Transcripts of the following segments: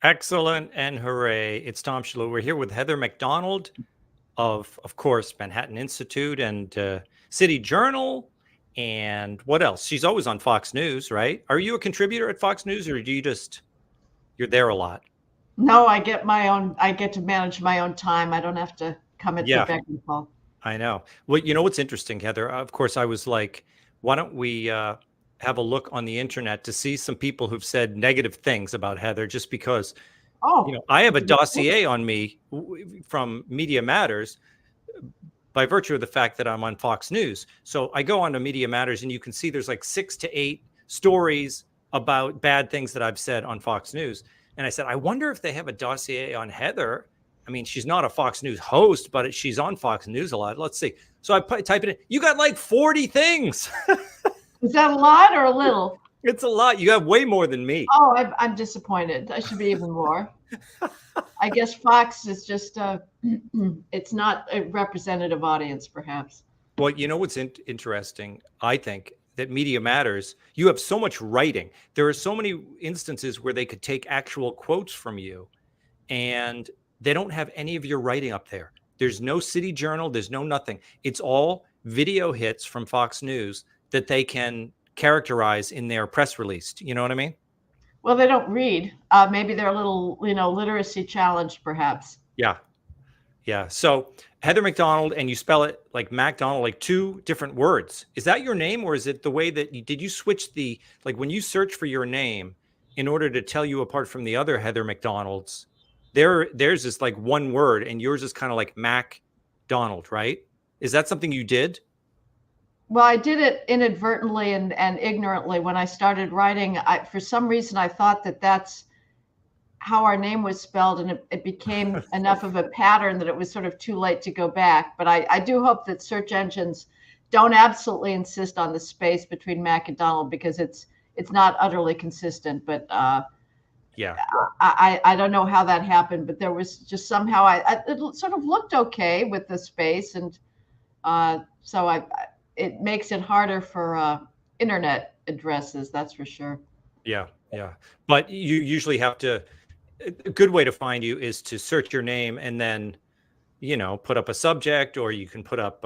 Excellent and hooray. It's Tom Shalhoub. We're here with Heather McDonald of course, Manhattan Institute and City Journal. And what else? She's always on Fox News, right? Are you a contributor at Fox News or do you just, you're there a lot? No, I get to manage my own time. I don't have to come at the Yeah, beck and call. I know. Well, you know what's interesting, Heather? Of course, I was like, why don't we have a look on the internet to see some people who've said negative things about Heather just because Oh, I have a dossier on me from Media Matters by virtue of the fact that I'm on Fox News. So I go on to Media Matters and you can see there's like 6 to 8 stories about bad things that I've said on Fox News. And I said, I wonder if they have a dossier on Heather. I mean, she's not a Fox News host, but she's on Fox News a lot. Let's see. So I type it in. You got like 40 things. is that a lot or a little? It's a lot. You have way more than me. Oh, I'm disappointed. I should be even more. I guess Fox is just it's not a representative audience, perhaps. Well, you know what's interesting, I think, that Media Matters, you have so much writing. There are so many instances where they could take actual quotes from you, and they don't have any of your writing up there. There's no City Journal, there's no nothing. It's all video hits from Fox News that they can characterize in their press release. You know what I mean? Well, they don't read. Maybe they're a little, literacy challenged, perhaps. Yeah. Yeah. So Heather McDonald, and you spell it like MacDonald, like 2 different words. Is that your name, or is it the way that did you switch the, like when you search for your name in order to tell you apart from the other Heather McDonald's, theirs is like one word and yours is kind of like Mac Donald, right? Is that something you did? Well, I did it inadvertently and ignorantly when I started writing. For some reason, I thought that that's how our name was spelled, and it became enough of a pattern that it was sort of too late to go back. But I do hope that search engines don't absolutely insist on the space between Mac and Donald, because it's not utterly consistent. But Yeah. I don't know how that happened, but there was just somehow it sort of looked okay with the space, and so it makes it harder for internet addresses, that's for sure. Yeah. Yeah. But you usually have to, a good way to find you is to search your name and then, put up a subject, or you can put up,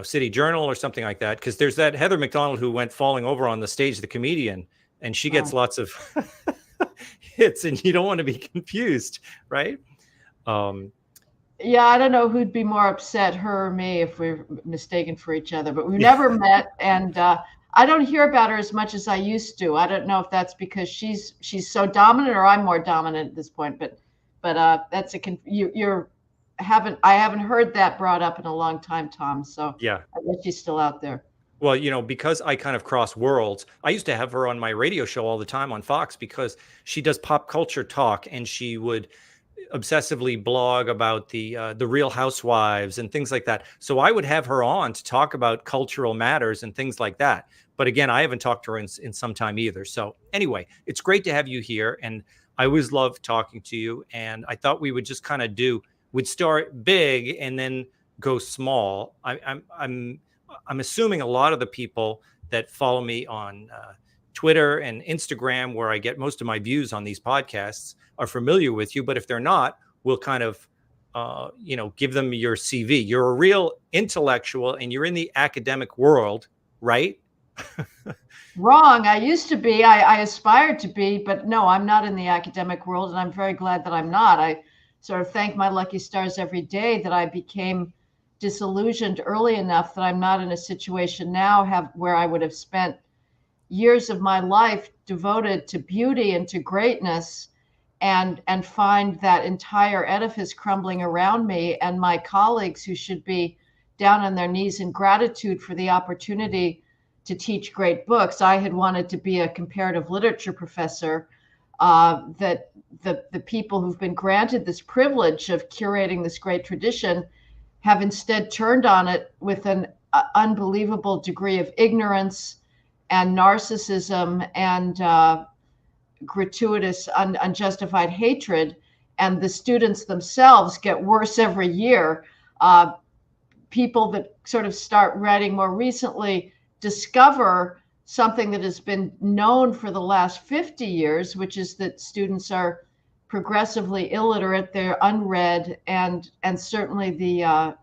City Journal or something like that. Because there's that Heather McDonald who went falling over on the stage, the comedian, and she gets lots of hits, and you don't want to be confused, right? Yeah, I don't know who'd be more upset, her or me, if we're mistaken for each other. But we've never met, and I don't hear about her as much as I used to. I don't know if that's because she's so dominant, or I'm more dominant at this point. But that's I haven't heard that brought up in a long time, Tom. So Yeah. I bet she's still out there. Well, because I kind of cross worlds, I used to have her on my radio show all the time on Fox because she does pop culture talk, and she would obsessively blog about the Real Housewives and things like that. So I would have her on to talk about cultural matters and things like that. But again, I haven't talked to her in some time either. So anyway, it's great to have you here, and I always love talking to you. And I thought we would just kind of we'd start big and then go small. I'm assuming a lot of the people that follow me on Twitter and Instagram, where I get most of my views on these podcasts, are familiar with you. But if they're not, we'll kind of, give them your CV. You're a real intellectual, and you're in the academic world, right? Wrong. I used to be. I aspired to be, but no, I'm not in the academic world, and I'm very glad that I'm not. I sort of thank my lucky stars every day that I became disillusioned early enough that I'm not in a situation now where I would have spent years of my life devoted to beauty and to greatness, and find that entire edifice crumbling around me, and my colleagues who should be down on their knees in gratitude for the opportunity to teach great books. I had wanted to be a comparative literature professor. That the people who've been granted this privilege of curating this great tradition have instead turned on it with an unbelievable degree of ignorance and narcissism and gratuitous, unjustified hatred. And the students themselves get worse every year. People that sort of start writing more recently discover something that has been known for the last 50 years, which is that students are progressively illiterate, they're unread, and certainly the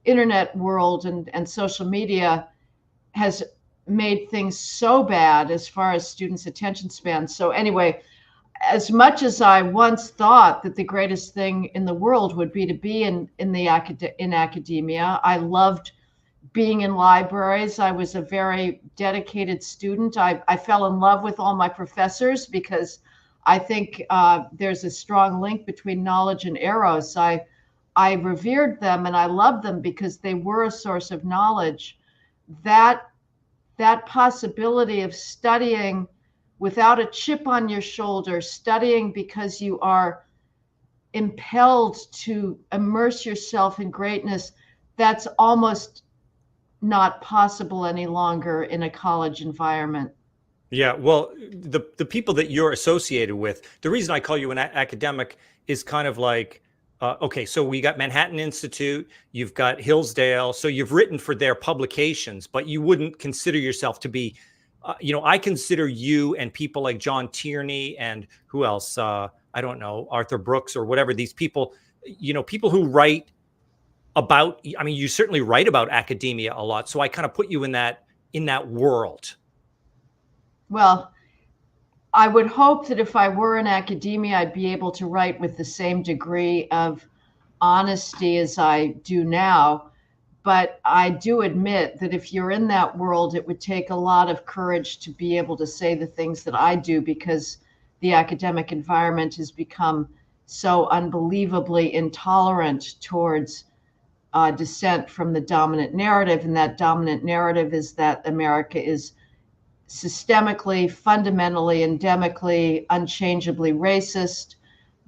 internet world and social media has made things so bad as far as students' attention span. So anyway, as much as I once thought that the greatest thing in the world would be to be in academia, I loved being in libraries. I was a very dedicated student. I fell in love with all my professors because I think there's a strong link between knowledge and eros. I revered them and I loved them because they were a source of knowledge. That possibility of studying without a chip on your shoulder, studying because you are impelled to immerse yourself in greatness, that's almost not possible any longer in a college environment. Yeah, well, the people that you're associated with, the reason I call you an academic is kind of like, okay, so we got Manhattan Institute, you've got Hillsdale, so you've written for their publications, but you wouldn't consider yourself to be, I consider you and people like John Tierney and who else, I don't know, Arthur Brooks or whatever, these people, people who write about, I mean, you certainly write about academia a lot, so I kind of put you in that world. Well, I would hope that if I were in academia, I'd be able to write with the same degree of honesty as I do now. But I do admit that if you're in that world, it would take a lot of courage to be able to say the things that I do, because the academic environment has become so unbelievably intolerant towards dissent from the dominant narrative. And that dominant narrative is that America is systemically, fundamentally, endemically, unchangeably racist,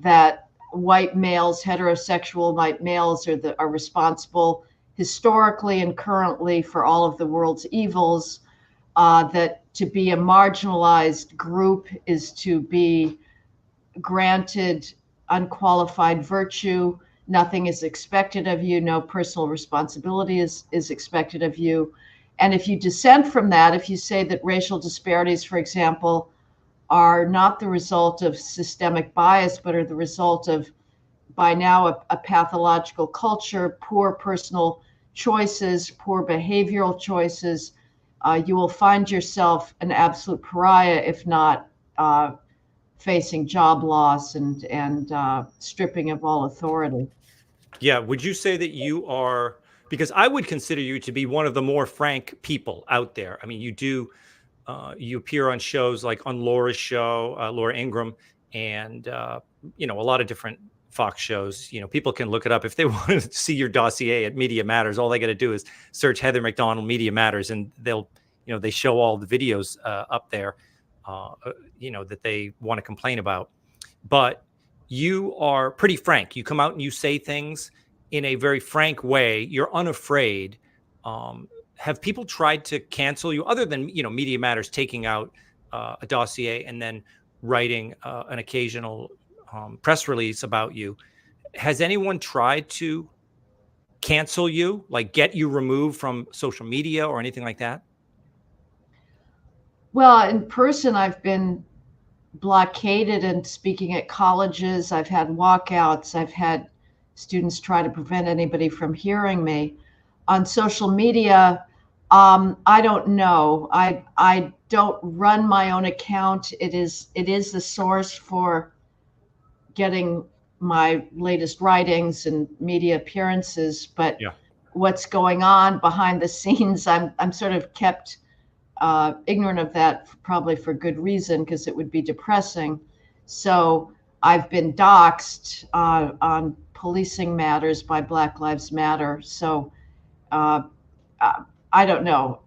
that white males, heterosexual white males are responsible historically and currently for all of the world's evils, that to be a marginalized group is to be granted unqualified virtue. Nothing is expected of you. No personal responsibility is expected of you. And if you dissent from that, if you say that racial disparities, for example, are not the result of systemic bias, but are the result of, by now, a pathological culture, poor personal choices, poor behavioral choices, you will find yourself an absolute pariah, if not facing job loss and stripping of all authority. Yeah. Would you say that you are, because I would consider you to be one of the more frank people out there. I mean, you appear on shows like on Laura's show, Laura Ingraham, and, a lot of different Fox shows. People can look it up if they want to see your dossier at Media Matters. All they got to do is search Heather McDonald Media Matters, and they'll, they show all the videos up there, that they want to complain about. But you are pretty frank. You come out and you say things in a very frank way. You're unafraid. Have people tried to cancel you, other than, Media Matters taking out a dossier and then writing an occasional press release about you? Has anyone tried to cancel you, like get you removed from social media or anything like that? Well, in person, I've been blockaded and speaking at colleges. I've had walkouts. I've had students try to prevent anybody from hearing me. On social media, I don't know. I don't run my own account. It is the source for getting my latest writings and media appearances. But Yeah. what's going on behind the scenes, I'm sort of kept ignorant of that, probably for good reason, because it would be depressing. So I've been doxxed on policing matters by Black Lives Matter. So I don't know,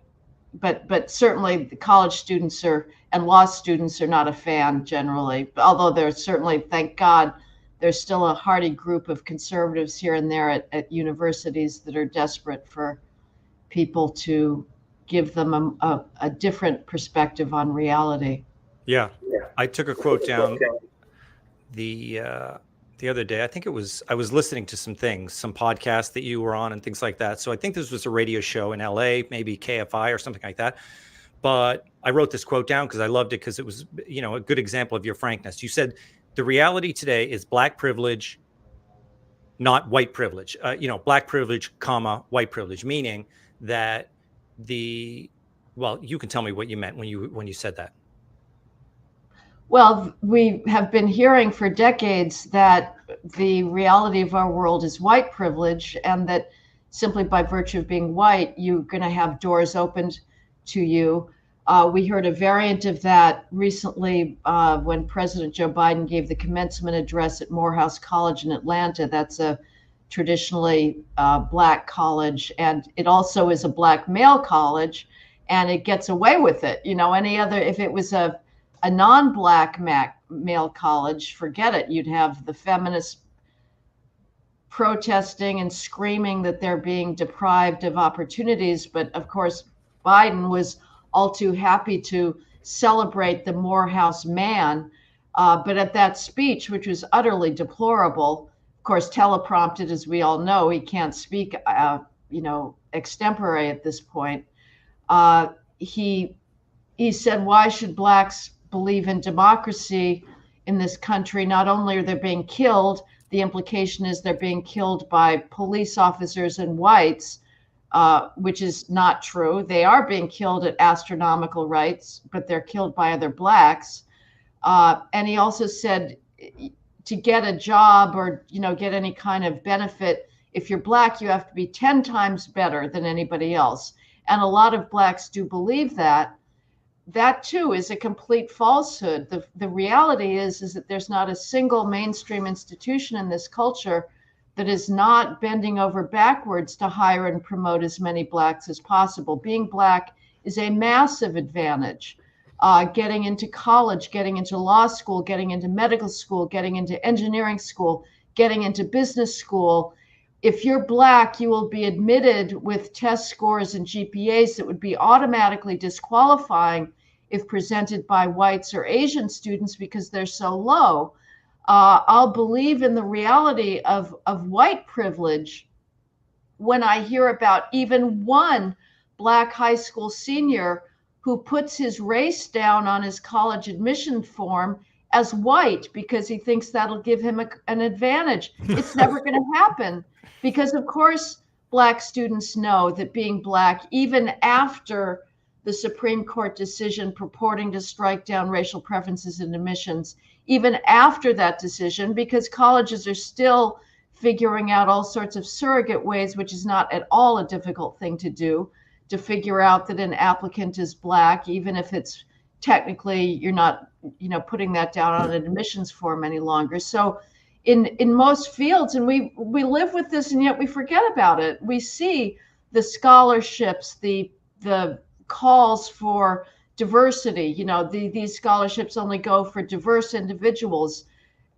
but certainly the college students and law students are not a fan generally. Although there's certainly, thank God, there's still a hearty group of conservatives here and there at universities that are desperate for people to give them a different perspective on reality. Yeah. I took a quote down the other day. I think I was listening to some podcasts that you were on and things like that. So I think this was a radio show in LA, maybe KFI or something like that. but I wrote this quote down because I loved it, because it was, you know, a good example of your frankness. You said the reality today is black privilege, not white privilege. You know, black privilege, comma, white privilege, meaning that the, well, you can tell me what you meant when you said that. Well, we have been hearing for decades that the reality of our world is white privilege, and that simply by virtue of being white, you're going to have doors opened to you. We heard a variant of that recently when President Joe Biden gave the commencement address at Morehouse College in Atlanta. That's a traditionally black college, and it also is a black male college, and it gets away with it. You know, any other, if it was a non-black male college, forget it. You'd have the feminists protesting and screaming that they're being deprived of opportunities. But of course, Biden was all too happy to celebrate the Morehouse man. But at that speech, which was utterly deplorable, of course, teleprompted, as we all know, he can't speak, extempore at this point. He said, why should blacks believe in democracy in this country? Not only are they being killed, the implication is they're being killed by police officers and whites, which is not true. They are being killed at astronomical rates, but they're killed by other blacks. And he also said, to get a job or, get any kind of benefit, if you're black, you have to be 10 times better than anybody else. And a lot of blacks do believe that. That too is a complete falsehood. The reality is that there's not a single mainstream institution in this culture that is not bending over backwards to hire and promote as many blacks as possible. Being black is a massive advantage. Getting into college, getting into law school, getting into medical school, getting into engineering school, getting into business school. If you're black, you will be admitted with test scores and GPAs that would be automatically disqualifying if presented by whites or Asian students because they're so low. I'll believe in the reality of white privilege when I hear about even one black high school senior who puts his race down on his college admission form as white because he thinks that'll give him an advantage. It's never going to happen because, of course, black students know that being black, even after the Supreme Court decision purporting to strike down racial preferences in admissions, even after that decision, because colleges are still figuring out all sorts of surrogate ways, which is not at all a difficult thing to do, to figure out that an applicant is black, even if it's technically you're not, putting that down on an admissions form any longer. So in most fields, and we live with this and yet we forget about it. We see the scholarships, the calls for diversity. These scholarships only go for diverse individuals.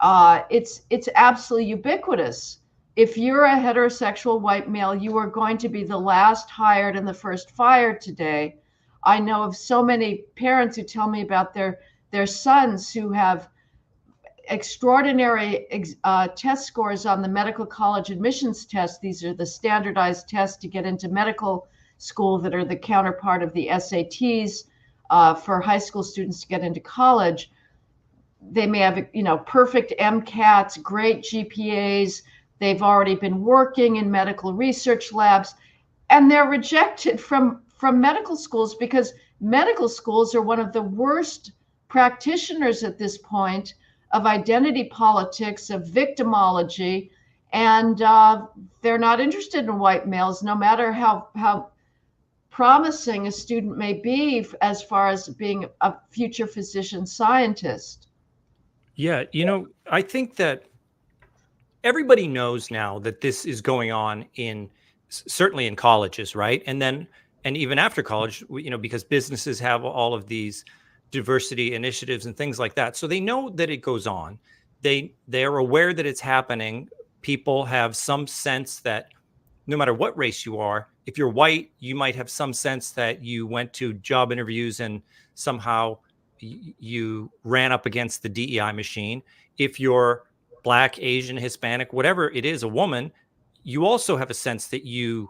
It's absolutely ubiquitous. If you're a heterosexual white male, you are going to be the last hired and the first fired today. I know of so many parents who tell me about their sons who have extraordinary test scores on the medical college admissions test. These are the standardized tests to get into medical school that are the counterpart of the SATs for high school students to get into college. They may have, perfect MCATs, great GPAs. They've already been working in medical research labs, and they're rejected from medical schools because medical schools are one of the worst practitioners at this point of identity politics, of victimology, and they're not interested in white males, no matter how promising a student may be as far as being a future physician scientist. Yeah, I think that everybody knows now that this is going on certainly in colleges, right? And even after college, because businesses have all of these diversity initiatives and things like that. So they know that it goes on. They're aware that it's happening. People have some sense that no matter what race you are, if you're white, you might have some sense that you went to job interviews and somehow you ran up against the DEI machine. If you're Black, Asian, Hispanic, whatever it is, a woman, you also have a sense that you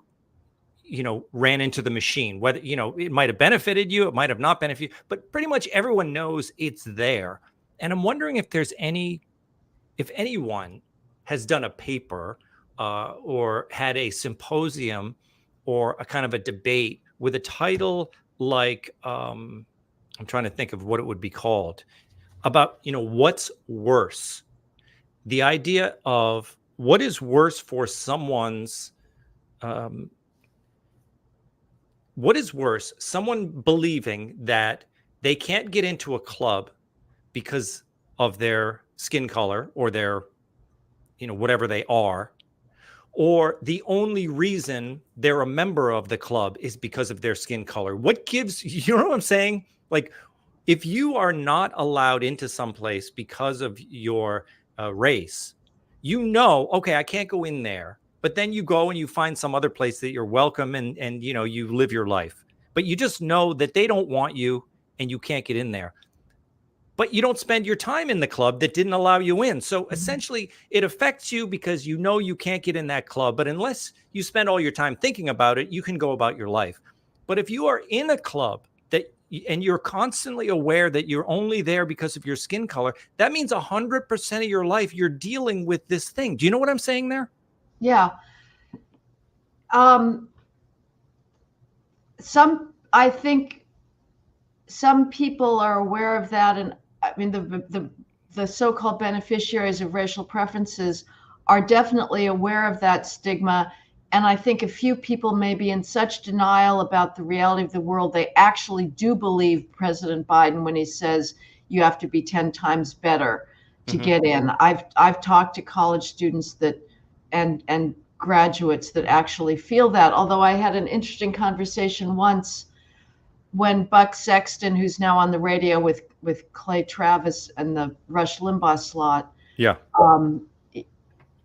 ran into the machine. Whether, it might have benefited you, it might have not benefited you, but pretty much everyone knows it's there. And I'm wondering if anyone has done a paper or had a symposium or a kind of a debate with a title like, I'm trying to think of what it would be called, about, what's worse. The idea of what is worse for someone's, what is worse, someone believing that they can't get into a club because of their skin color or their, whatever they are, or the only reason they're a member of the club is because of their skin color. What gives, you know what I'm saying? Like, if you are not allowed into some place because of your race, okay, I can't go in there. But then you go and you find some other place that you're welcome and you live your life. But you just know that they don't want you and you can't get in there. But you don't spend your time in the club that didn't allow you in. So essentially, it affects you because you can't get in that club. But unless you spend all your time thinking about it, you can go about your life. But if you are in a club and you're constantly aware that you're only there because of your skin color, that means 100% of your life you're dealing with this thing. Do you know what I'm saying there? Yeah. I think some people are aware of that, and I mean the so-called beneficiaries of racial preferences are definitely aware of that stigma. And I think a few people may be in such denial about the reality of the world, they actually do believe President Biden when he says you have to be 10 times better to get in. I've talked to college students and graduates that actually feel that. Although I had an interesting conversation once when Buck Sexton, who's now on the radio with Clay Travis and the Rush Limbaugh slot. Yeah.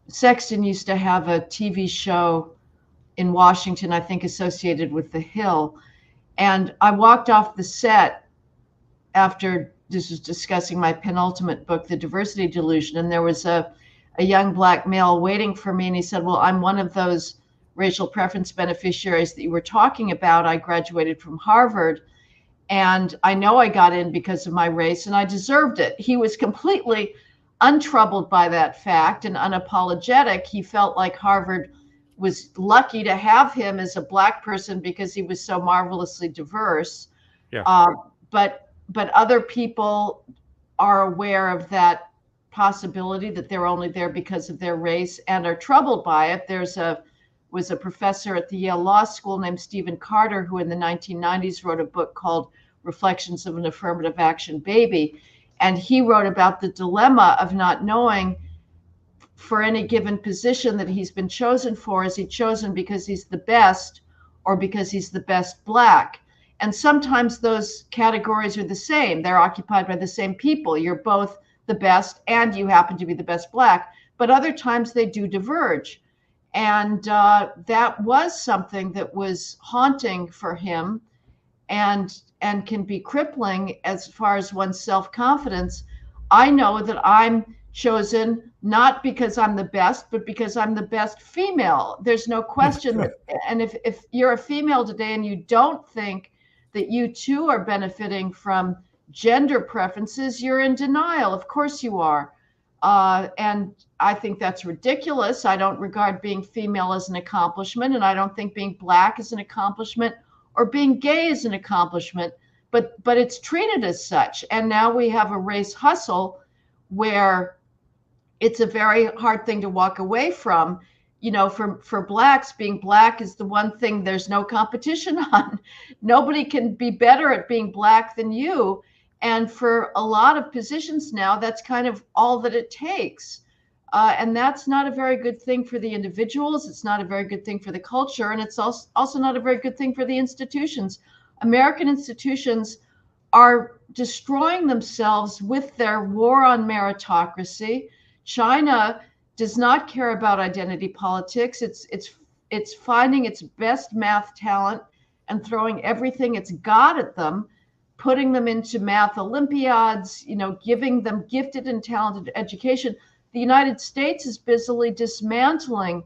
Sexton used to have a TV show in Washington, I think associated with The Hill. And I walked off the set after this was discussing my penultimate book, The Diversity Delusion. And there was a young black male waiting for me. And he said, well, I'm one of those racial preference beneficiaries that you were talking about. I graduated from Harvard. And I know I got in because of my race and I deserved it. He was completely untroubled by that fact and unapologetic. He felt like Harvard was lucky to have him as a black person because he was so marvelously diverse. Yeah. But other people are aware of that possibility that they're only there because of their race and are troubled by it. Was a professor at the Yale Law School named Stephen Carter, who in the 1990s wrote a book called Reflections of an Affirmative Action Baby. And he wrote about the dilemma of not knowing for any given position that he's been chosen for, is he chosen because he's the best or because he's the best black? And sometimes those categories are the same. They're occupied by the same people. You're both the best and you happen to be the best black. But other times they do diverge. And that was something that was haunting for him and can be crippling as far as one's self-confidence. I know that I'm chosen not because I'm the best, but because I'm the best female. There's no question that, and if you're a female today and you don't think that you too are benefiting from gender preferences, you're in denial. Of course you are. And I think that's ridiculous. I don't regard being female as an accomplishment, and I don't think being black is an accomplishment or being gay is an accomplishment, but it's treated as such. And now we have a race hustle where it's a very hard thing to walk away from. You know, for blacks, being black is the one thing there's no competition on. Nobody can be better at being black than you. And for a lot of positions now, that's kind of all that it takes. And that's not a very good thing for the individuals. It's not a very good thing for the culture. And it's also not a very good thing for the institutions. American institutions are destroying themselves with their war on meritocracy. China does not care about identity politics. It's finding its best math talent and throwing everything it's got at them, putting them into math Olympiads, giving them gifted and talented education. The United States is busily dismantling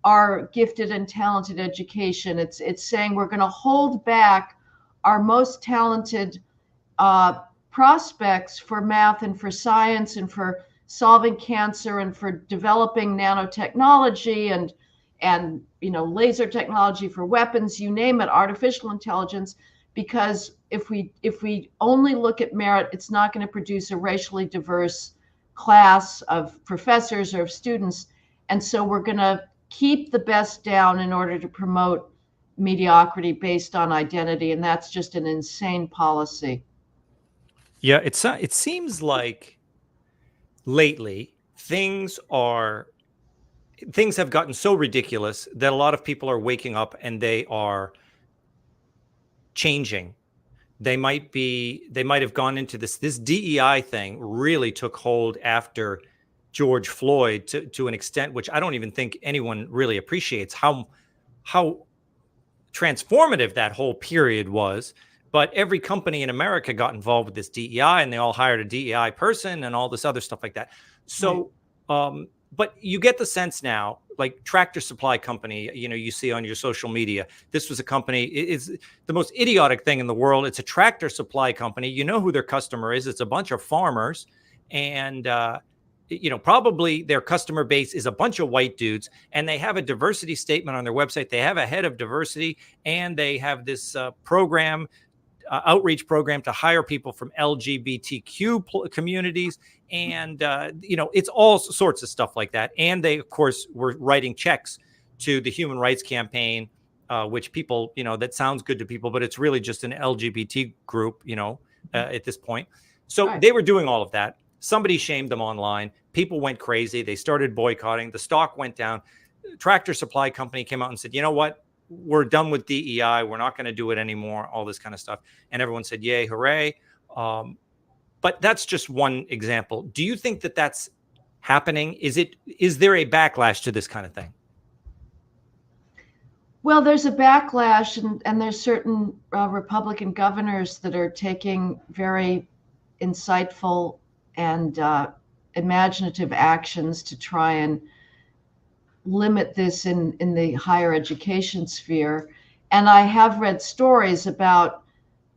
our gifted and talented education. It's saying we're going to hold back our most talented prospects for math and for science and for solving cancer and for developing nanotechnology and laser technology for weapons, you name it, artificial intelligence. Because if we only look at merit, it's not going to produce a racially diverse class of professors or of students. And so we're going to keep the best down in order to promote mediocrity based on identity. And that's just an insane policy. Yeah, it seems like lately things have gotten so ridiculous that a lot of people are waking up and they are changing. They might have gone into this DEI thing really took hold after George Floyd to an extent which I don't even think anyone really appreciates how transformative that whole period was. But every company in America got involved with this DEI, and they all hired a DEI person and all this other stuff like that. So, but you get the sense now, like Tractor Supply Company, you see on your social media, this was a company, it's the most idiotic thing in the world. It's a tractor supply company. You know who their customer is. It's a bunch of farmers. And, probably their customer base is a bunch of white dudes, and they have a diversity statement on their website. They have a head of diversity, and they have this program, outreach program to hire people from LGBTQ communities. And, it's all sorts of stuff like that. And they, of course, were writing checks to the Human Rights Campaign, which people, that sounds good to people, but it's really just an LGBT group, at this point. So They were doing all of that. Somebody shamed them online. People went crazy. They started boycotting. The stock went down. Tractor Supply Company came out and said, you know what? We're done with DEI. We're not going to do it anymore, all this kind of stuff. And everyone said, yay, hooray. But that's just one example. Do you think that that's happening? Is there a backlash to this kind of thing? Well, there's a backlash, and there's certain Republican governors that are taking very insightful and imaginative actions to try and limit this in the higher education sphere. And I have read stories about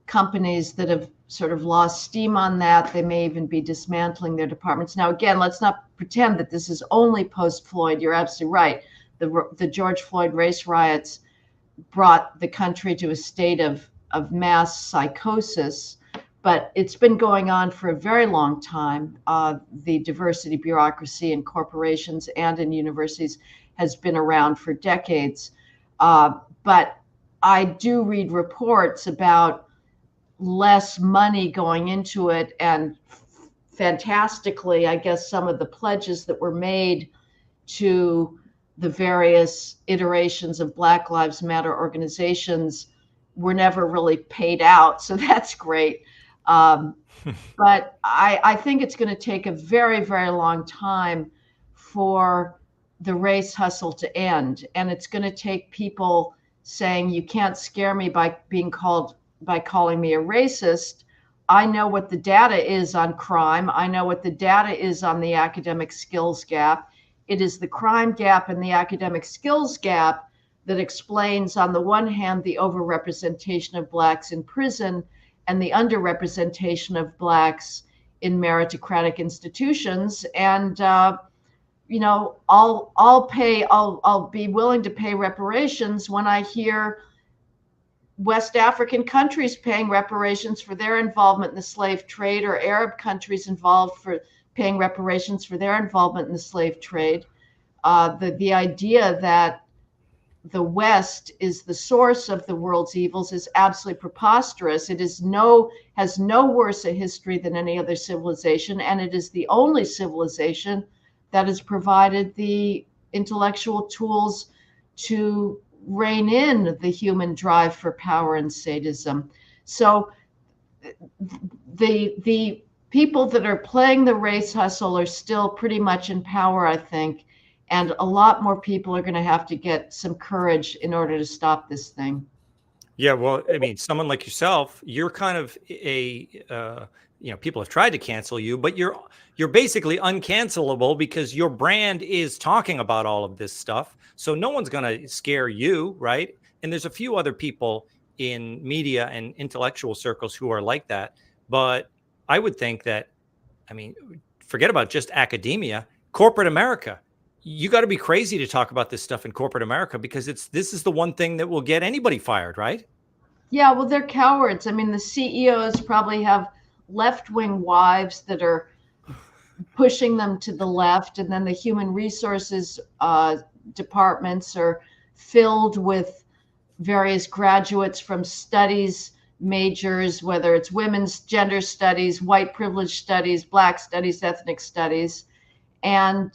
companies that have sort of lost steam on that. They may even be dismantling their departments. Now, again, let's not pretend that this is only post-Floyd. You're absolutely right. The George Floyd race riots brought the country to a state of mass psychosis, but it's been going on for a very long time. The diversity bureaucracy in corporations and in universities has been around for decades. But I do read reports about less money going into it, and fantastically, I guess some of the pledges that were made to the various iterations of Black Lives Matter organizations were never really paid out. So that's great. But I think it's going to take a very, very long time for the race hustle to end. And it's going to take people saying, you can't scare me by calling me a racist. I know what the data is on crime. I know what the data is on the academic skills gap. It is the crime gap and the academic skills gap that explains, on the one hand, the overrepresentation of Blacks in prison and the underrepresentation of Blacks in meritocratic institutions. And I'll be willing to pay reparations when I hear West African countries paying reparations for their involvement in the slave trade, or Arab countries involved for paying reparations for their involvement in the slave trade. The idea that the West is the source of the world's evils is absolutely preposterous. It has no worse a history than any other civilization, and it is the only civilization that has provided the intellectual tools to rein in the human drive for power and sadism. So the people that are playing the race hustle are still pretty much in power, I think. And a lot more people are going to have to get some courage in order to stop this thing. Yeah, well, I mean, someone like yourself, you're kind of people have tried to cancel you, but you're basically uncancelable because your brand is talking about all of this stuff. So no one's going to scare you, right? And there's a few other people in media and intellectual circles who are like that. But I would think that, I mean, forget about just academia, corporate America. You got to be crazy to talk about this stuff in corporate America because this is the one thing that will get anybody fired, right? Yeah, well, they're cowards. I mean, the CEOs probably have left-wing wives that are pushing them to the left, and then the human resources departments are filled with various graduates from studies majors, whether it's women's gender studies, white privilege studies, Black studies, ethnic studies. And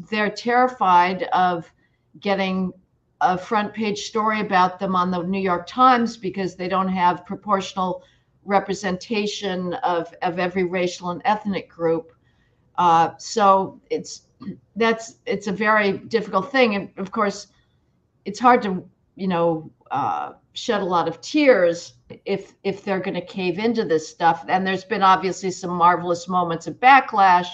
they're terrified of getting a front page story about them on the New York Times because they don't have proportional representation of every racial and ethnic group. So it's a very difficult thing. And of course, it's hard to, shed a lot of tears if they're going to cave into this stuff. And there's been obviously some marvelous moments of backlash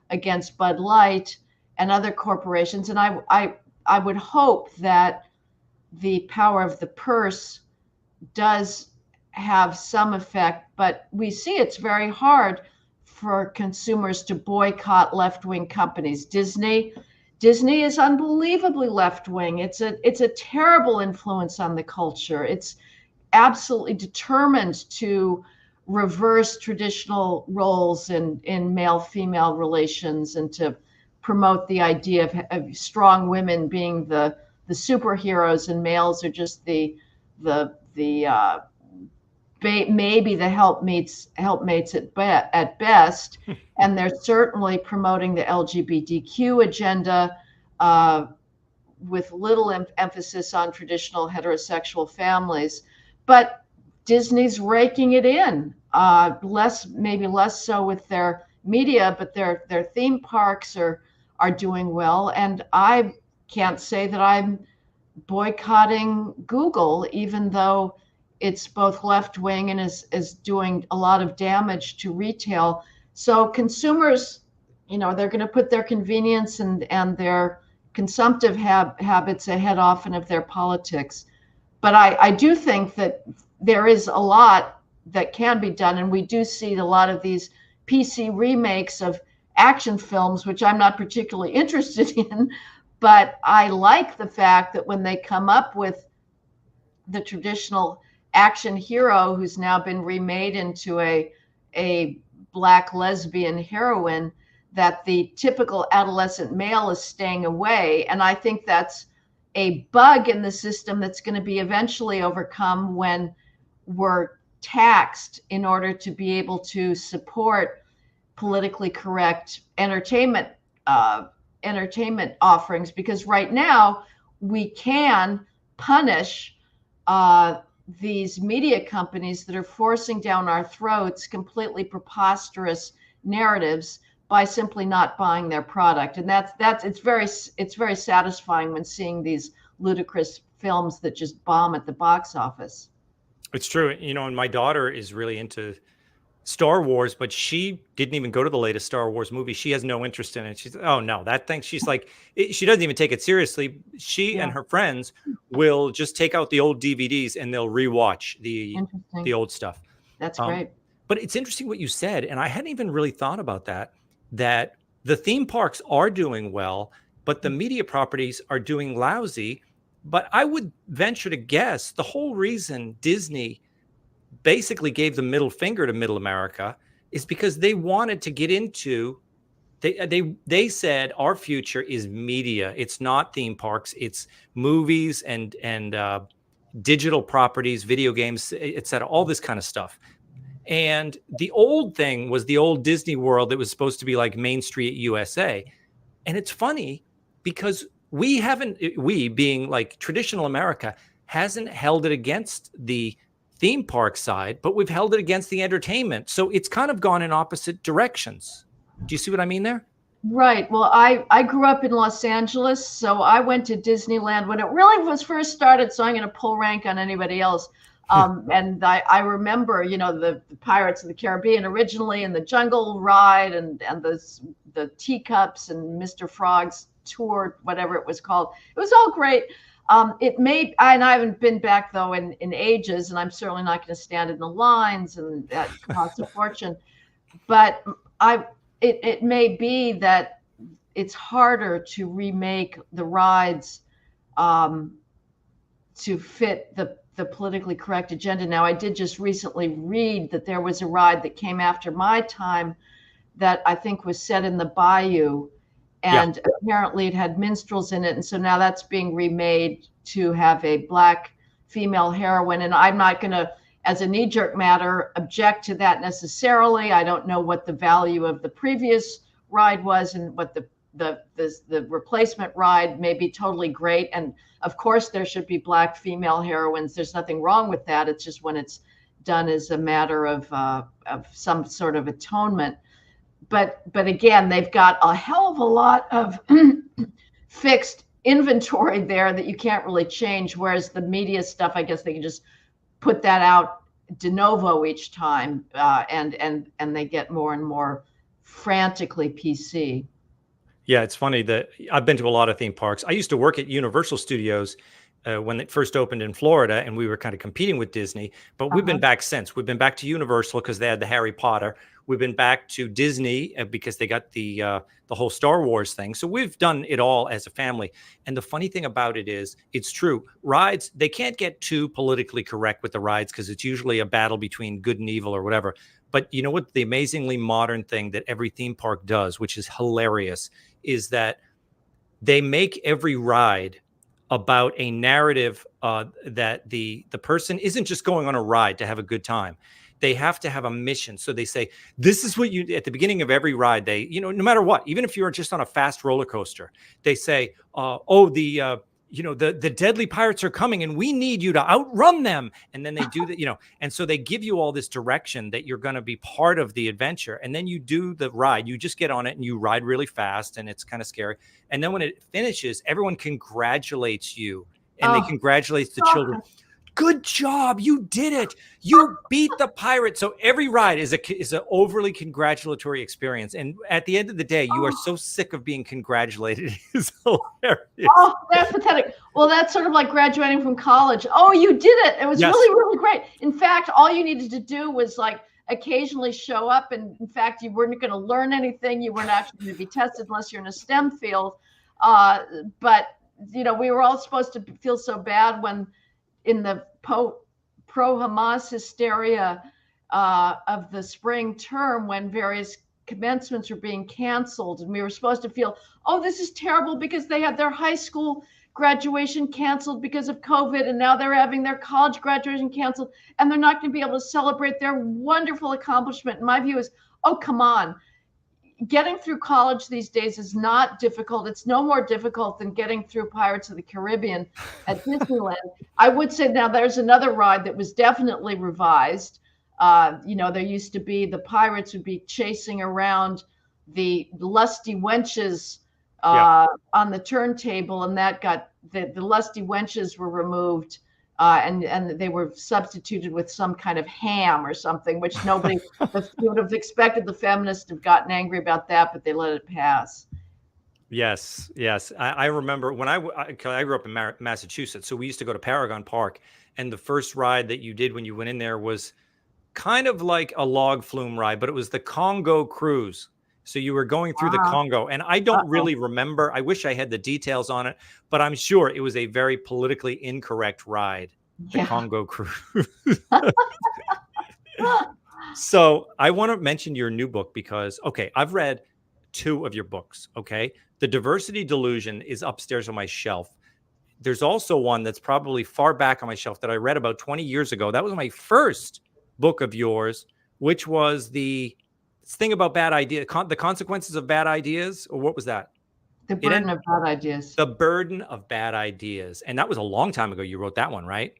against Bud Light and other corporations. And I would hope that the power of the purse does have some effect, but we see it's very hard for consumers to boycott left-wing companies. Disney is unbelievably left-wing. It's a terrible influence on the culture. It's absolutely determined to reverse traditional roles in male-female relations and to promote the idea of strong women being the superheroes and males are just maybe the helpmates at best. And they're certainly promoting the LGBTQ agenda with little emphasis on traditional heterosexual families. But Disney's raking it in, maybe less so with their media, but their theme parks are doing well. And I can't say that I'm boycotting Google, even though it's both left-wing and is doing a lot of damage to retail. So consumers, they're going to put their convenience and their consumptive habits ahead often of their politics. But I do think that there is a lot that can be done. And we do see a lot of these PC remakes of action films, which I'm not particularly interested in. But I like the fact that when they come up with the traditional action hero who's now been remade into a Black lesbian heroine, that the typical adolescent male is staying away. And I think that's a bug in the system that's going to be eventually overcome when we're taxed in order to be able to support politically correct entertainment offerings. Because right now we can punish these media companies that are forcing down our throats completely preposterous narratives by simply not buying their product. And it's very satisfying when seeing these ludicrous films that just bomb at the box office. It's true. And my daughter is really into Star Wars, but she didn't even go to the latest Star Wars movie. She has no interest in it. She's, oh no, that thing. She's like, she doesn't even take it seriously. She and her friends will just take out the old DVDs and they'll rewatch the old stuff. That's great. But it's interesting what you said, and I hadn't even really thought about that the theme parks are doing well, but the media properties are doing lousy. But I would venture to guess the whole reason Disney basically gave the middle finger to middle America is because they wanted to get into, they said our future is media. It's not theme parks. It's movies and digital properties, video games, etc., all this kind of stuff. And the old thing was the old Disney World that was supposed to be like Main Street USA. And it's funny because we being like traditional America hasn't held it against the theme park side, but we've held it against the entertainment. So it's kind of gone in opposite directions. Do you see what I mean there? Right. Well, I grew up in Los Angeles, so I went to Disneyland when it really was first started. So I'm going to pull rank on anybody else. And I remember, the Pirates of the Caribbean originally, and the Jungle Ride, and the Teacups, and Mr. Frog's tour, whatever it was called. It was all great. And I haven't been back though in ages, and I'm certainly not going to stand in the lines, and that costs a fortune. But it may be that it's harder to remake the rides to fit the politically correct agenda. Now, I did just recently read that there was a ride that came after my time that I think was set in the bayou, and apparently it had minstrels in it. And so now that's being remade to have a Black female heroine. And I'm not going to, as a knee-jerk matter, object to that necessarily. I don't know what the value of the previous ride was, and what the replacement ride may be totally great. And of course, there should be Black female heroines. There's nothing wrong with that. It's just when it's done as a matter of some sort of atonement. But again, they've got a hell of a lot of fixed inventory there that you can't really change. Whereas the media stuff, I guess they can just put that out de novo each time, and they get more and more frantically PC. Yeah, it's funny that I've been to a lot of theme parks. I used to work at Universal Studios when it first opened in Florida, and we were kind of competing with Disney. But we've been back since. We've been back to Universal because they had the Harry Potter. We've been back to Disney because they got the whole Star Wars thing. So we've done it all as a family. And the funny thing about it is, it's true. Rides, they can't get too politically correct with the rides because it's usually a battle between good and evil or whatever. But you know what? The amazingly modern thing that every theme park does, which is hilarious, is that they make every ride about a narrative that the person isn't just going on a ride to have a good time. They have to have a mission. So they say, this is what you, at the beginning of every ride, they, no matter what, even if you're just on a fast roller coaster, they say, the deadly pirates are coming and we need you to outrun them. And then they do that, and so they give you all this direction that you're going to be part of the adventure. And then you do the ride, you just get on it and you ride really fast, and it's kind of scary. And then when it finishes, everyone congratulates you, and they congratulate the children. Good job. You did it. You beat the pirate. So every ride is an overly congratulatory experience. And at the end of the day, you are so sick of being congratulated. It's hilarious. Oh, that's pathetic. Well, that's sort of like graduating from college. Oh, you did it. It was really, really great. In fact, all you needed to do was like occasionally show up. And in fact, you weren't going to learn anything. You weren't actually going to be tested unless you're in a STEM field. But, we were all supposed to feel so bad when, in the pro-Hamas hysteria of the spring term, when various commencements were being canceled, and we were supposed to feel, oh, this is terrible because they had their high school graduation canceled because of COVID, and now they're having their college graduation canceled, and they're not going to be able to celebrate their wonderful accomplishment. And my view is, oh, come on. Getting through college these days is not difficult. It's no more difficult than getting through Pirates of the Caribbean at Disneyland. I would say now there's another ride that was definitely revised. There used to be, the pirates would be chasing around the lusty wenches on the turntable, and that got, the lusty wenches were removed. And they were substituted with some kind of ham or something, which nobody would have expected the feminists to have gotten angry about that, but they let it pass. Yes. I remember when I grew up in Massachusetts, so we used to go to Paragon Park, and the first ride that you did when you went in there was kind of like a log flume ride, but it was the Congo cruise. So you were going through the Congo, and I don't really remember. I wish I had the details on it, but I'm sure it was a very politically incorrect ride, the Congo cruise. So I want to mention your new book because, I've read 2 of your books. The Diversity Delusion is upstairs on my shelf. There's also one that's probably far back on my shelf that I read about 20 years ago. That was my first book of yours, which was the thing about bad ideas, the consequences of bad ideas, or what was that? The burden of bad ideas. The burden of bad ideas. And that was a long time ago. You wrote that one, right?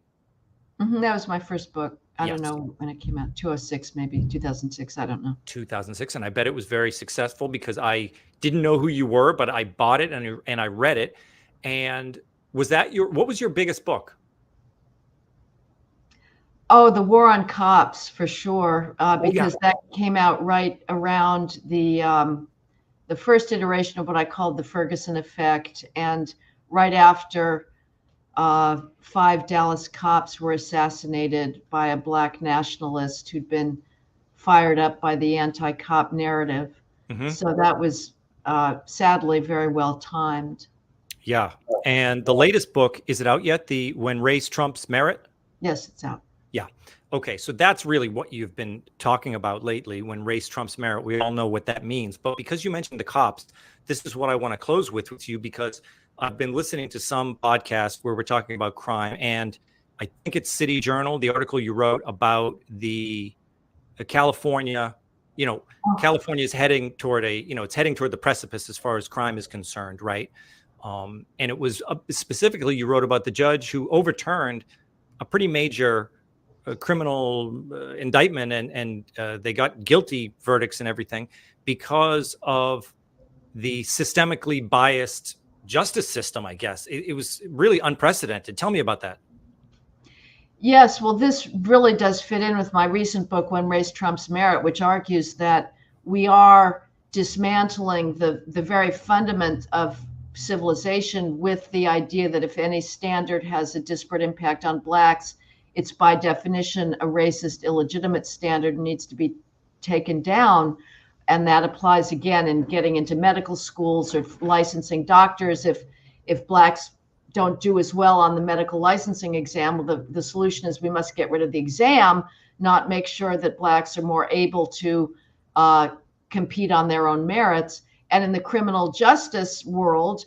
That was my first book. I don't know when it came out, 2006, maybe 2006. I don't know. 2006. And I bet it was very successful because I didn't know who you were, but I bought it and I read it. And what was your biggest book? Oh, the war on cops for sure, Oh yeah. because that came out right around the first iteration of what I called the Ferguson effect, and right after 5 Dallas cops were assassinated by a black nationalist who'd been fired up by the anti-cop narrative. Hmm. So that was sadly very well timed. Yeah. And the latest book, is it out yet? The When Race Trumps Merit? Yes, it's out. Yeah. Okay. So that's really what you've been talking about lately. When race trumps merit, we all know what that means. But because you mentioned the cops, this is what I want to close with you, because I've been listening to some podcasts where we're talking about crime. And I think it's City Journal, the article you wrote about the California, California is heading toward it's heading toward the precipice as far as crime is concerned, right? And it was specifically, you wrote about the judge who overturned a pretty major criminal indictment, and they got guilty verdicts and everything because of the systemically biased justice system, I guess. It was really unprecedented. Tell me about that. Yes, well, this really does fit in with my recent book, When Race Trumps Merit, which argues that we are dismantling the very fundament of civilization with the idea that if any standard has a disparate impact on blacks, it's by definition a racist, illegitimate standard and needs to be taken down. And that applies again in getting into medical schools or licensing doctors. If blacks don't do as well on the medical licensing exam, well, the solution is we must get rid of the exam, not make sure that blacks are more able to compete on their own merits. And in the criminal justice world,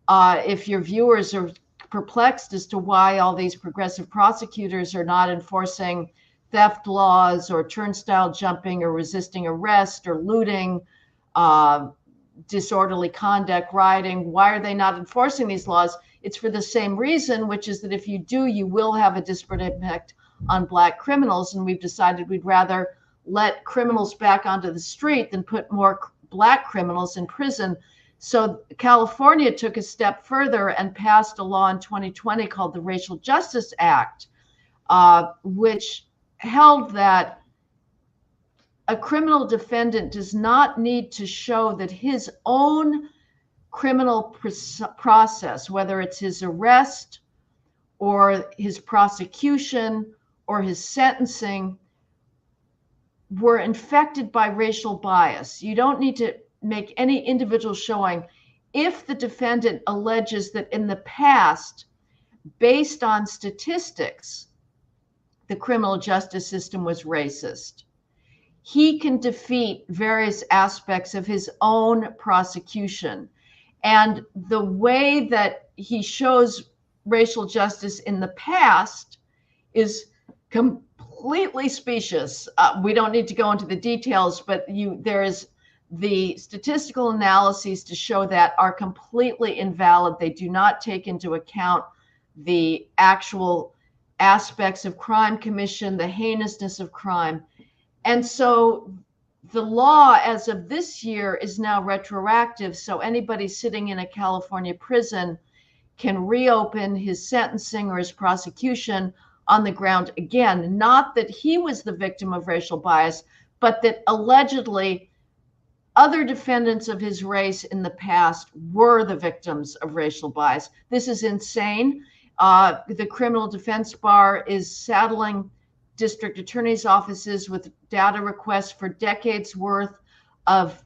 if your viewers are perplexed as to why all these progressive prosecutors are not enforcing theft laws or turnstile jumping or resisting arrest or looting, disorderly conduct, rioting, why are they not enforcing these laws? It's for the same reason, which is that if you do, you will have a disparate impact on black criminals. And we've decided we'd rather let criminals back onto the street than put more black criminals in prison. So California took a step further and passed a law in 2020 called the Racial Justice Act, which held that a criminal defendant does not need to show that his own criminal process, whether it's his arrest or his prosecution or his sentencing, were infected by racial bias. You don't need to make any individual showing if the defendant alleges that in the past, based on statistics, the criminal justice system was racist. He can defeat various aspects of his own prosecution. And the way that he shows racial justice in the past is completely specious. We don't need to go into the details, but there is the statistical analyses to show that are completely invalid. They do not take into account the actual aspects of crime commission, the heinousness of crime. And so the law as of this year is now retroactive. So anybody sitting in a California prison can reopen his sentencing or his prosecution on the ground, again, not that he was the victim of racial bias, but that allegedly other defendants of his race in the past were the victims of racial bias. This is insane. The criminal defense bar is saddling district attorney's offices with data requests for decades worth of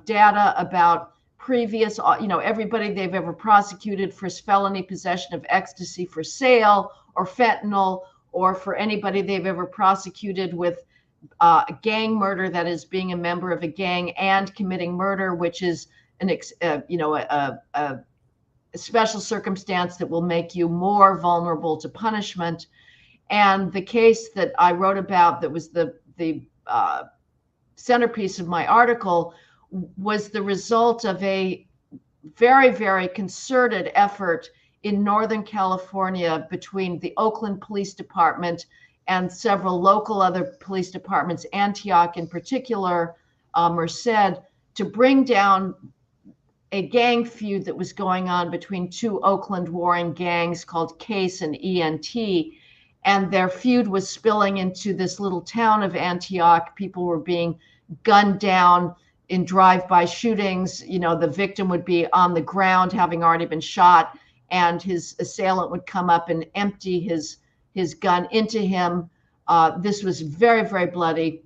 data about previous, everybody they've ever prosecuted for felony possession of ecstasy for sale or fentanyl, or for anybody they've ever prosecuted with a gang murder, that is being a member of a gang and committing murder, which is a special circumstance that will make you more vulnerable to punishment. And the case that I wrote about, that was the centerpiece of my article, was the result of a very, very concerted effort in Northern California between the Oakland Police Department and several local other police departments, Antioch in particular, Merced, to bring down a gang feud that was going on between two Oakland warring gangs called Case and ENT. and their feud was spilling into this little town of Antioch. People were being gunned down in drive-by shootings. You know, the victim would be on the ground having already been shot, and his assailant would come up and empty his gun into him. This was very, very bloody.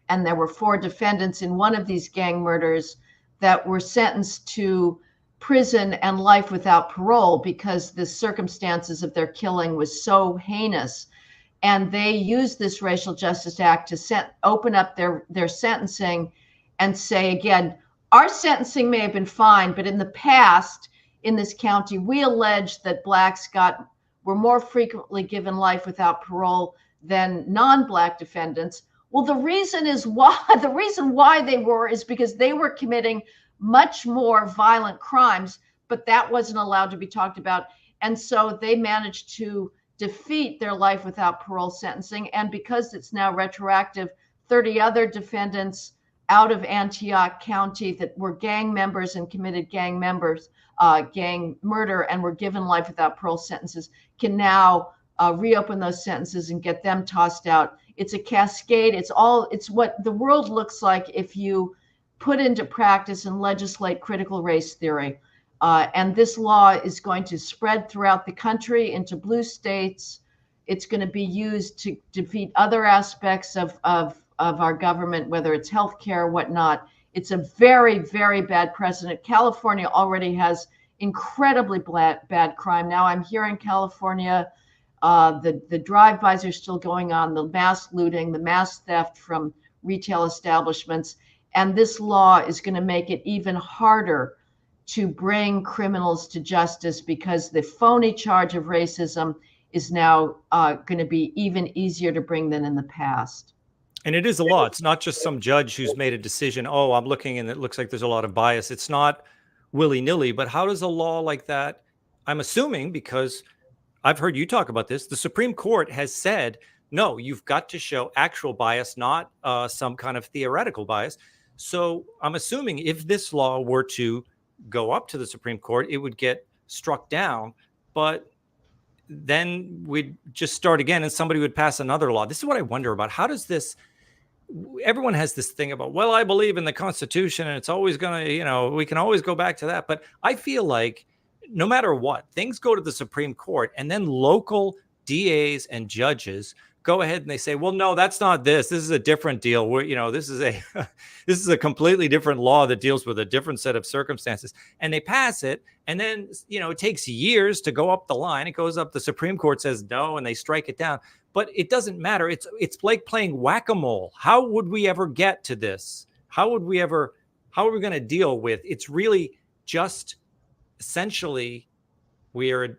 And there were 4 defendants in one of these gang murders that were sentenced to prison and life without parole because the circumstances of their killing was so heinous. And they used this Racial Justice Act to open up their sentencing and say, again, our sentencing may have been fine, but in the past in this county, we allege that Blacks were more frequently given life without parole than non-Black defendants. Well, the reason why they were is because they were committing much more violent crimes, but that wasn't allowed to be talked about. And so they managed to defeat their life without parole sentencing. And because it's now retroactive, 30 other defendants out of Antioch County that were gang members and committed gang murder and were given life without parole sentences can now reopen those sentences and get them tossed out. It's a cascade. It's what the world looks like if you put into practice and legislate critical race theory. And this law is going to spread throughout the country into blue states. It's going to be used to defeat other aspects of our government, whether it's healthcare or whatnot. It's a very, very bad precedent. California already has incredibly bad crime. Now I'm here in California. The drive-bys are still going on, the mass looting, the mass theft from retail establishments. And this law is going to make it even harder to bring criminals to justice because the phony charge of racism is now going to be even easier to bring than in the past. And it is a law. It's not just some judge who's made a decision, oh, I'm looking and it looks like there's a lot of bias. It's not willy-nilly, but how does a law like that, I'm assuming, because I've heard you talk about this, the Supreme Court has said, no, you've got to show actual bias, not some kind of theoretical bias. So I'm assuming if this law were to go up to the Supreme Court, it would get struck down, but then we'd just start again and somebody would pass another law. This is what I wonder about. How does this, everyone has this thing about, well, I believe in the Constitution and it's always going to, we can always go back to that. But I feel like no matter what, things go to the Supreme Court and then local DAs and judges go ahead and they say, well, no, that's not this. This is a different deal. This is a completely different law that deals with a different set of circumstances. And they pass it. And then, it takes years to go up the line. It goes up. The Supreme Court says no, and they strike it down. But it doesn't matter. It's like playing whack-a-mole. How would we ever get to this? How are we going to deal with? It's really just essentially we're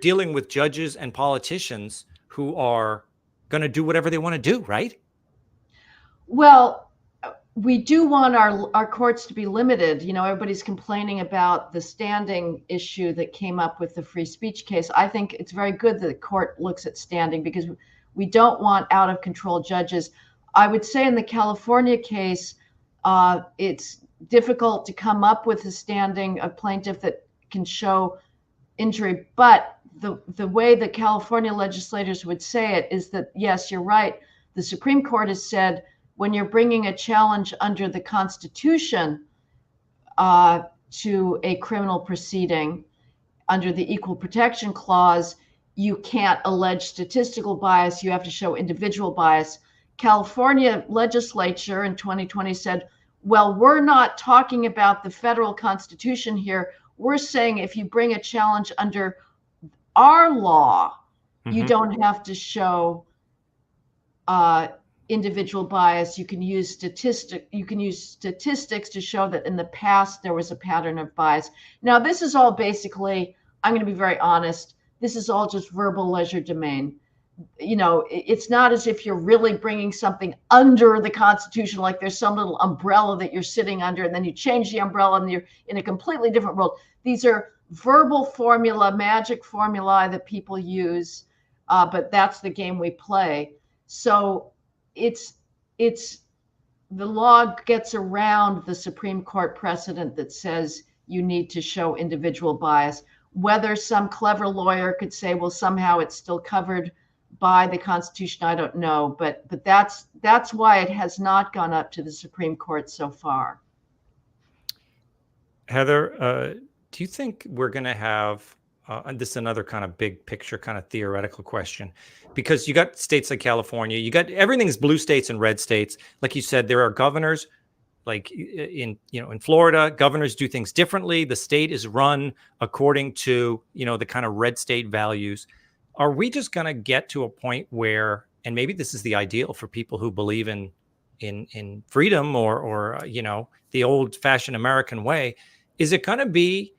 dealing with judges and politicians who are going to do whatever they want to do, right? Well, we do want our courts to be limited. Everybody's complaining about the standing issue that came up with the free speech case. I think it's very good that the court looks at standing because we don't want out of control judges. I would say in the California case, it's difficult to come up with a plaintiff that can show injury, but the way the California legislators would say it is that, yes, you're right. The Supreme Court has said when you're bringing a challenge under the Constitution to a criminal proceeding under the Equal Protection Clause, you can't allege statistical bias. You have to show individual bias. California legislature in 2020 said, well, we're not talking about the federal Constitution here. We're saying if you bring a challenge under our law, you don't have to show individual bias. You can use statistics to show that in the past there was a pattern of bias. Now, this is all basically, I'm going to be very honest, this is all just verbal legerdemain. It's not as if you're really bringing something under the Constitution, like there's some little umbrella that you're sitting under, and then you change the umbrella and you're in a completely different world. These are verbal magic formulae that people use, but that's the game we play. So it's the law gets around the Supreme Court precedent that says you need to show individual bias. Whether some clever lawyer could say, well, somehow it's still covered by the Constitution, I don't know. But that's why it has not gone up to the Supreme Court so far. Heather, do you think we're going to have, and this is another kind of big picture, kind of theoretical question, because you got states like California, you got everything's blue states and red states. Like you said, there are governors, like in Florida, governors do things differently. The state is run according to, the kind of red state values. Are we just going to get to a point where, and maybe this is the ideal for people who believe in freedom or the old fashioned American way, is it going to be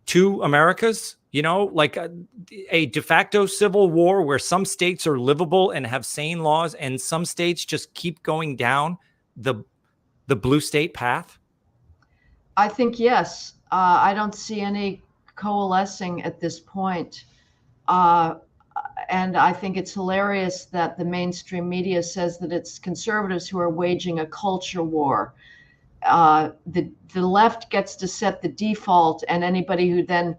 two Americas, like a de facto civil war where some states are livable and have sane laws and some states just keep going down the blue state path? I think yes. I don't see any coalescing at this point. And I think it's hilarious that the mainstream media says that it's conservatives who are waging a culture war. The left gets to set the default, and anybody who then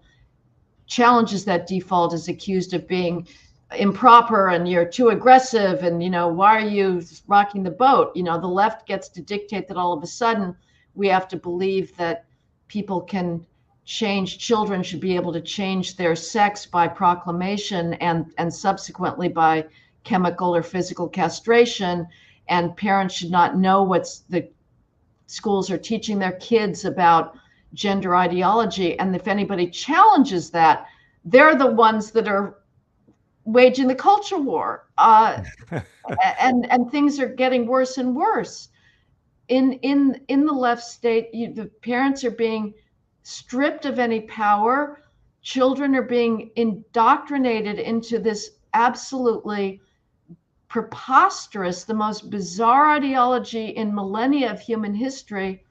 challenges that default is accused of being improper and you're too aggressive and why are you rocking the boat. The left gets to dictate that all of a sudden we have to believe that people can change, children should be able to change their sex by proclamation and subsequently by chemical or physical castration, and parents should not know what's the schools are teaching their kids about gender ideology. And if anybody challenges that, they're the ones that are waging the culture war. And things are getting worse and worse. In the left state, the parents are being stripped of any power. Children are being indoctrinated into this absolutely preposterous, the most bizarre ideology in millennia of human history.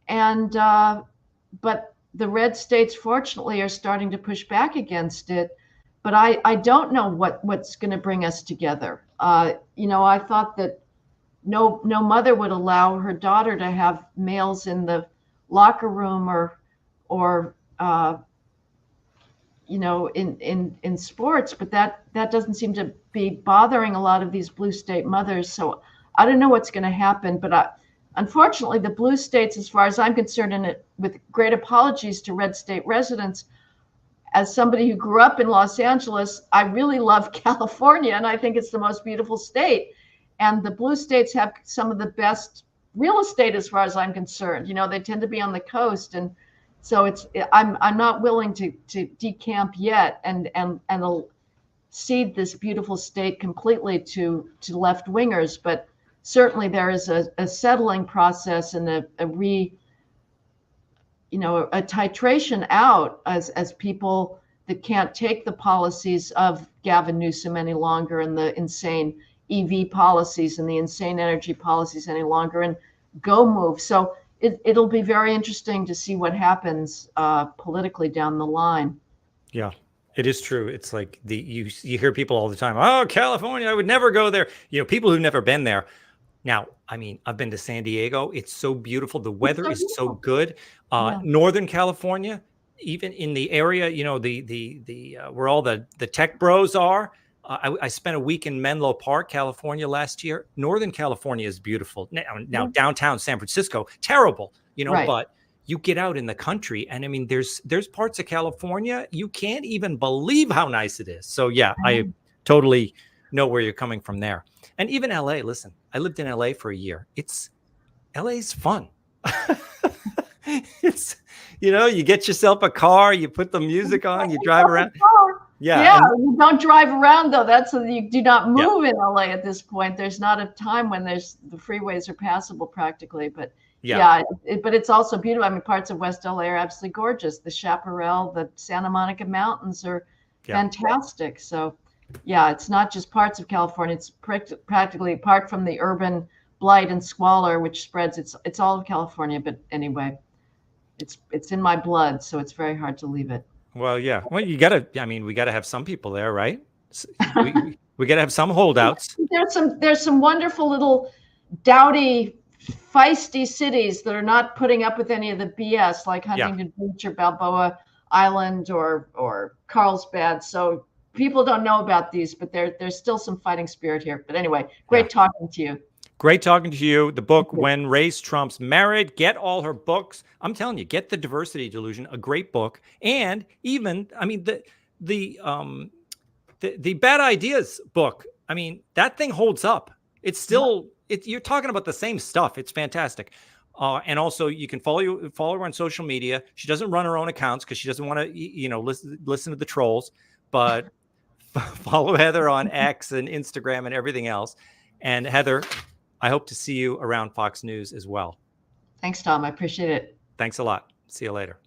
And but the red states, fortunately, are starting to push back against it. But I don't know what's going to bring us together. I thought that no mother would allow her daughter to have males in the locker room or in sports, but that doesn't seem to be bothering a lot of these blue state mothers. So I don't know what's going to happen, but unfortunately, the blue states, as far as I'm concerned, and with great apologies to red state residents, as somebody who grew up in Los Angeles, I really love California, and I think it's the most beautiful state. And the blue states have some of the best real estate, as far as I'm concerned. They tend to be on the coast, and so I'm not willing to decamp yet and cede this beautiful state completely to left wingers, but certainly there is a settling process and a titration out as people that can't take the policies of Gavin Newsom any longer and the insane EV policies and the insane energy policies any longer and go move. So it'll be very interesting to see what happens politically down the line. Yeah, it is true. It's like you hear people all the time, oh, California, I would never go there. People who've never been there. Now, I mean, I've been to San Diego. It's so beautiful. The weather is so good. Yeah. Northern California, even in the area, the where all the tech bros are. I spent a week in Menlo Park, California last year. Northern California is beautiful. Now downtown San Francisco, terrible, Right. But you get out in the country, and I mean, there's parts of California you can't even believe how nice it is. So yeah, I totally know where you're coming from there. And even LA, listen, I lived in LA for a year. LA's fun. It's, you get yourself a car, you put the music on, you drive around. Yeah. You don't drive around though. You do not move in LA at this point. There's not a time when the freeways are passable practically, but but it's also beautiful. I mean, parts of West LA are absolutely gorgeous. The Chaparral, the Santa Monica Mountains are fantastic. So yeah, it's not just parts of California. It's practically, apart from the urban blight and squalor, which spreads, it's all of California. But anyway, it's in my blood, so it's very hard to leave it. Well, yeah. Well, we got to have some people there, right? We got to have some holdouts. There's some wonderful little dowdy, feisty cities that are not putting up with any of the BS, like Huntington Beach or Balboa Island or Carlsbad. So people don't know about these, but there's still some fighting spirit here. But anyway, great talking to you. Great talking to you. The book, When Race Trumps Merit. Get all her books. I'm telling you, get The Diversity Delusion, a great book. And even, I mean, the Bad Ideas book, I mean, that thing holds up. It's still, you're talking about the same stuff. It's fantastic. And also, you can follow her on social media. She doesn't run her own accounts because she doesn't want to, listen to the trolls. But follow Heather on X and Instagram and everything else. And Heather, I hope to see you around Fox News as well. Thanks, Tom. I appreciate it. Thanks a lot. See you later.